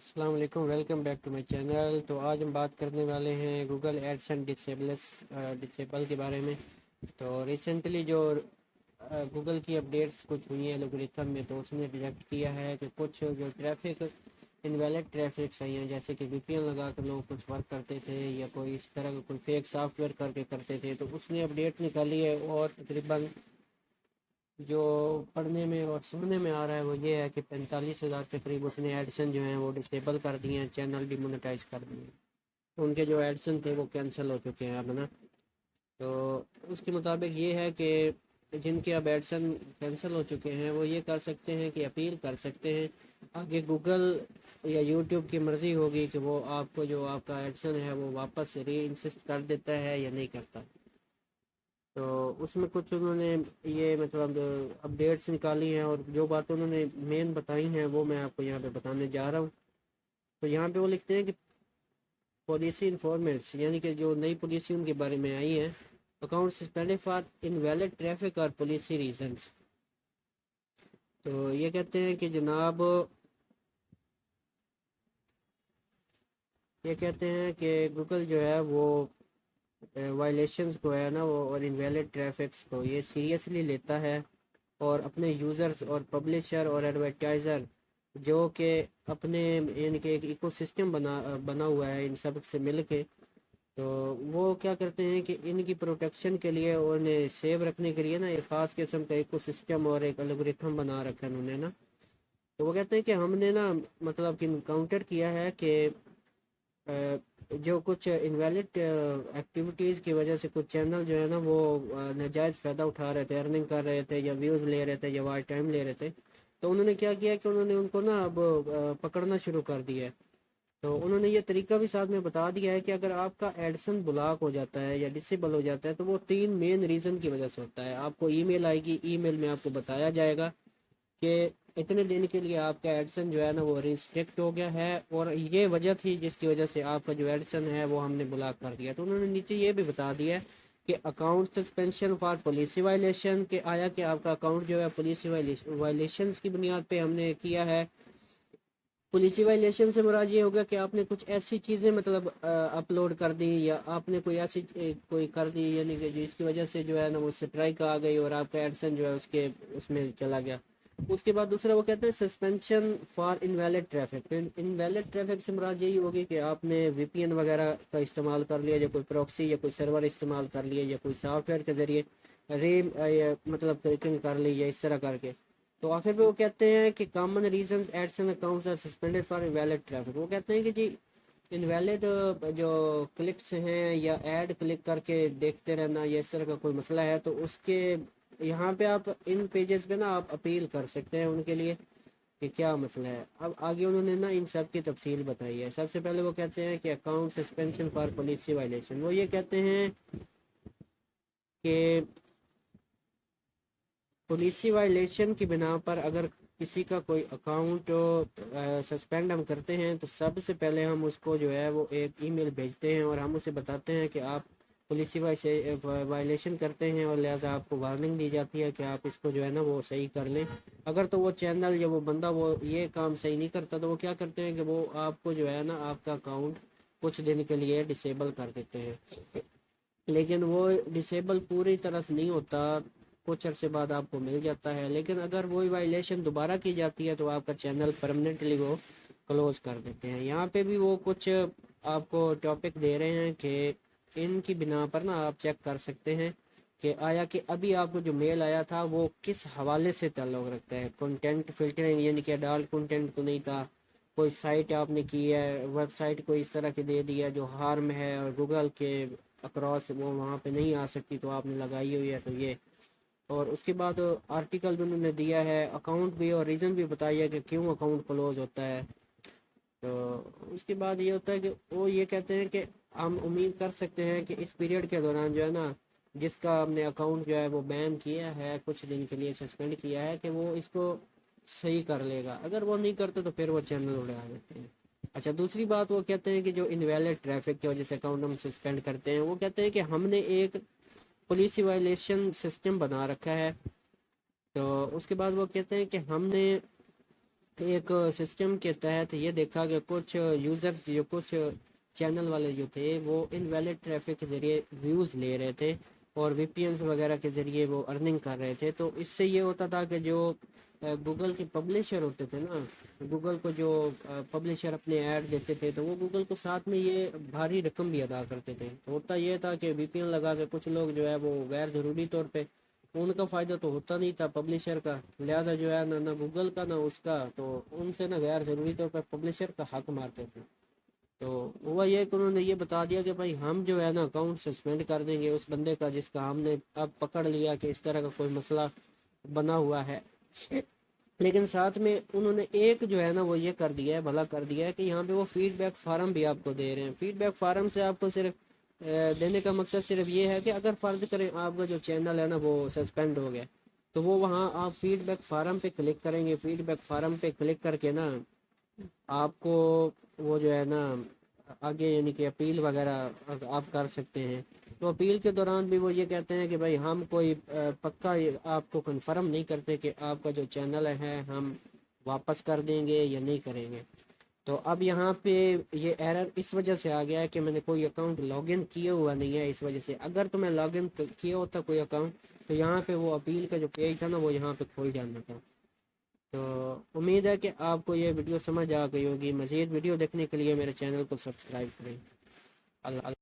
السلام علیکم، welcome back to my channel. تو آج ہم بات کرنے والے ہیں گوگل ایڈسن ڈسیبل کے بارے میں۔ تو ریسنٹلی جو گوگل کی اپڈیٹس کچھ ہوئی ہیں الگورتھم میں، تو اس نے ڈیٹیکٹ کیا ہے کہ کچھ جو ٹریفک انویلڈ ٹریفکس آئی ہیں، جیسے کہ وی پی این لگا کر لوگ کچھ ورک کرتے تھے یا کوئی اس طرح کا کوئی فیک سافٹ ویئر کر کے کرتے تھے، تو اس نے اپڈیٹ نکالی ہے۔ اور تقریباً جو پڑھنے میں اور سننے میں آ رہا ہے وہ یہ ہے کہ 45,000 کے قریب اس نے ایڈسن جو ہیں وہ ڈسیبل کر دیے ہیں، چینل ڈی مونیٹائز کر دیے ہیں۔ ان کے جو ایڈسن تھے وہ کینسل ہو چکے ہیں اب نا۔ تو اس کے مطابق یہ ہے کہ جن کے اب ایڈسن کینسل ہو چکے ہیں وہ یہ کر سکتے ہیں کہ اپیل کر سکتے ہیں۔ آگے گوگل یا یوٹیوب کی مرضی ہوگی کہ وہ آپ کو جو آپ کا ایڈسن ہے وہ واپس ری انسسٹ کر دیتا ہے یا نہیں کرتا۔ تو اس میں کچھ انہوں نے یہ مطلب اپڈیٹس نکالی ہیں، اور جو باتیں انہوں نے مین بتائی ہیں وہ میں آپ کو یہاں پہ بتانے جا رہا ہوں۔ تو یہاں پہ وہ لکھتے ہیں کہ پالیسی انفارمنٹس، یعنی کہ جو نئی پالیسی ان کے بارے میں آئی ہے، account suspend for invalid traffic اور پالیسی ریزنس۔ تو یہ کہتے ہیں کہ جناب، یہ کہتے ہیں کہ گوگل جو ہے وہ وائلیشنز کو ہے نا وہ اور انویلڈ ٹریفکس کو یہ سیریسلی لیتا ہے، اور اپنے یوزرز اور پبلشر اور ایڈورٹائزر جو کہ اپنے یعنی کہ ایک ایکو سسٹم بنا ہوا ہے ان سب سے مل کے، تو وہ کیا کرتے ہیں کہ ان کی پروٹیکشن کے لیے اور انہیں سیو رکھنے کے لیے نا ایک خاص قسم کا ایکو سسٹم اور ایک الگورتھم بنا رکھا ہے انہوں نے نا۔ تو وہ کہتے ہیں کہ ہم نے نا مطلب کہ انکاؤنٹر کیا ہے کہ جو کچھ انویلڈ ایکٹیویٹیز کی وجہ سے کچھ چینل جو ہے نا وہ ناجائز فائدہ اٹھا رہے تھے، ارننگ کر رہے تھے یا ویوز لے رہے تھے یا واچ ٹائم لے رہے تھے۔ تو انہوں نے کیا کیا کہ انہوں نے ان کو نا اب پکڑنا شروع کر دیا ہے۔ تو انہوں نے یہ طریقہ بھی ساتھ میں بتا دیا ہے کہ اگر آپ کا ایڈسن بلاک ہو جاتا ہے یا ڈسیبل ہو جاتا ہے تو وہ 3 مین ریزن کی وجہ سے ہوتا ہے۔ آپ کو ای میل آئے گی، ای میل میں آپ کو بتایا جائے گا کہ اتنے دن کے لیے آپ کا ایڈسن جو ہے نا وہ ریسٹرکٹ ہو گیا ہے، اور یہ وجہ تھی جس کی وجہ سے آپ کا جو ایڈسن ہے وہ ہم نے بلاک کر دیا۔ تو انہوں نے نیچے یہ بھی بتا دیا کہ account suspension for policy violation, کہ آیا کہ آپ کا اکاؤنٹ جو ہے پالیسی وائلیشنز کی بنیاد پہ ہم نے کیا ہے۔ پالیسی وائلیشن سے مراد یہ ہوگا کہ آپ نے کچھ ایسی چیزیں مطلب اپلوڈ کر دی، یا آپ نے کوئی ایسی کوئی کر دی یعنی کہ جس کی وجہ سے جو ہے نا وہ اسٹرائک آ گئی اور آپ کا ایڈسن جو ہے اس میں چلا گیا۔ اس کے بعد دوسرا وہ کہتے ہیں suspension for invalid traffic. Invalid traffic سے مراد یہی ہوگی کہ آپ نے وی پی این وغیرہ کا استعمال کر لیا، یا کوئی پروکسی یا کوئی سرور استعمال کر لیا، یا کوئی سافٹ ویئر کے ذریعے مطلب کلکنگ کر لی، یا اس طرح کر کے۔ تو آخر پہ وہ کہتے ہیں کہ common reasons AdSense accounts are suspended for invalid traffic. وہ کہتے ہیں کہ جی انویلڈ جو کلکس ہیں یا ایڈ کلک کر کے دیکھتے رہنا یا اس طرح کا کوئی مسئلہ ہے، تو اس کے یہاں پہ آپ ان پیجز پہ نا آپ اپیل کر سکتے ہیں ان کے لیے کہ کیا مسئلہ ہے۔ اب آگے انہوں نے نا ان سب کی تفصیل بتائی ہے۔ سب سے پہلے وہ کہتے ہیں کہ account suspension for policy violation, وہ یہ کہتے ہیں کہ پالیسی وائلیشن کی بنا پر اگر کسی کا کوئی اکاؤنٹ سسپینڈ ہم کرتے ہیں تو سب سے پہلے ہم اس کو جو ہے وہ ایک ای میل بھیجتے ہیں، اور ہم اسے بتاتے ہیں کہ آپ پالیسی وائلیشن کرتے ہیں، اور لہٰذا آپ کو وارننگ دی جاتی ہے کہ آپ اس کو جو ہے نا وہ صحیح کر لیں۔ اگر تو وہ چینل یا وہ بندہ وہ یہ کام صحیح نہیں کرتا تو وہ کیا کرتے ہیں کہ وہ آپ کو جو ہے نا آپ کا اکاؤنٹ کچھ دن کے لیے ڈسیبل کر دیتے ہیں، لیکن وہ ڈسیبل پوری طرح نہیں ہوتا، کچھ عرصے بعد آپ کو مل جاتا ہے۔ لیکن اگر وہی وائلیشن دوبارہ کی جاتی ہے تو آپ کا چینل پرماننٹلی وہ کلوز کر دیتے ہیں۔ یہاں پہ بھی وہ کچھ آپ کو ٹاپک دے رہے ہیں کہ ان کی بنا پر نا آپ چیک کر سکتے ہیں کہ آیا کہ ابھی آپ کو جو میل آیا تھا وہ کس حوالے سے تعلق رکھتا ہے۔ کنٹینٹ فلٹرنگ، یعنی کہ اڈالٹ کنٹینٹ تو نہیں تھا، کوئی سائٹ آپ نے کی ہے، ویب سائٹ کوئی اس طرح کی دے دیا جو ہارم ہے اور گوگل کے اکراس وہ وہاں پہ نہیں آ سکتی تو آپ نے لگائی ہوئی ہے، تو یہ۔ اور اس کے بعد آرٹیکل بھی انہوں نے دیا ہے، اکاؤنٹ بھی اور ریزن بھی بتایا ہے کہ کیوں اکاؤنٹ کلوز ہوتا ہے۔ تو اس کے بعد یہ ہوتا ہے کہ وہ یہ کہتے ہیں کہ ہم امید کر سکتے ہیں کہ اس پیریڈ کے دوران جو ہے نا جس کا ہم نے اکاؤنٹ جو ہے وہ بین کیا ہے، کچھ دن کے لیے سسپینڈ کیا ہے، کہ وہ اس کو صحیح کر لے گا۔ اگر وہ نہیں کرتے تو پھر وہ چینل اڑا دیتے ہیں۔ اچھا، دوسری بات وہ کہتے ہیں کہ جو انویلڈ ٹریفک کی وجہ سے اکاؤنٹ ہم سسپینڈ کرتے ہیں، وہ کہتے ہیں کہ ہم نے ایک پالیسی وائلیشن سسٹم بنا رکھا ہے۔ تو اس کے بعد وہ کہتے ہیں کہ ہم نے ایک سسٹم کے تحت یہ دیکھا کہ کچھ یوزرز جو کچھ چینل والے جو تھے وہ انویلڈ ٹریفک کے ذریعے ویوز لے رہے تھے اور وی پی اینس وغیرہ کے ذریعے وہ ارننگ کر رہے تھے. تو اس سے یہ ہوتا تھا کہ جو گوگل کے پبلشر ہوتے تھے نا، گوگل کو جو پبلشر اپنے ایڈ دیتے تھے تو وہ گوگل کو ساتھ میں یہ بھاری رقم بھی ادا کرتے تھے. ہوتا یہ تھا کہ وی پی این لگا کے کچھ لوگ جو ہے وہ غیر ضروری طور پہ، ان کا فائدہ تو ہوتا نہیں تھا پبلشر کا، لہذا جو ہے نہ گوگل کا نہ اس کا، تو ان سے نہ غیر ضروری طور پہ پبلشر کا حق مارتے تھے. تو ہوا یہ کہ انہوں نے یہ بتا دیا کہ بھائی ہم جو ہے نا اکاؤنٹ سسپینڈ کر دیں گے اس بندے کا جس کا ہم نے اب پکڑ لیا کہ اس طرح کا کوئی مسئلہ بنا ہوا ہے. لیکن ساتھ میں انہوں نے ایک جو ہے نا وہ یہ کر دیا ہے، بھلا کر دیا ہے کہ یہاں پہ وہ فیڈ بیک فارم بھی آپ کو دے رہے ہیں. فیڈ بیک فارم سے آپ کو صرف دینے کا مقصد صرف یہ ہے کہ اگر فرض کریں آپ کا جو چینل ہے نا وہ سسپینڈ ہو گیا تو وہ وہاں آپ فیڈ بیک فارم پہ کلک کریں گے. فیڈ بیک فارم پہ کلک کر کے نا آپ کو وہ جو ہے نا آگے یعنی کہ اپیل وغیرہ آپ کر سکتے ہیں. تو اپیل کے دوران بھی وہ یہ کہتے ہیں کہ بھائی ہم کوئی پکا آپ کو کنفرم نہیں کرتے کہ آپ کا جو چینل ہے ہم واپس کر دیں گے یا نہیں کریں گے. تو اب یہاں پہ یہ ایرر اس وجہ سے آ گیا ہے کہ میں نے کوئی اکاؤنٹ لاگ ان کیا ہوا نہیں ہے. اس وجہ سے اگر تو میں لاگ ان کیا ہوتا کوئی اکاؤنٹ تو یہاں پہ وہ اپیل کا جو پیج تھا نا وہ یہاں پہ کھول جانا تھا. تو امید ہے کہ آپ کو یہ ویڈیو سمجھ آ گئی ہوگی. مزید ویڈیو دیکھنے کے لیے میرے چینل کو سبسکرائب کریں. اللہ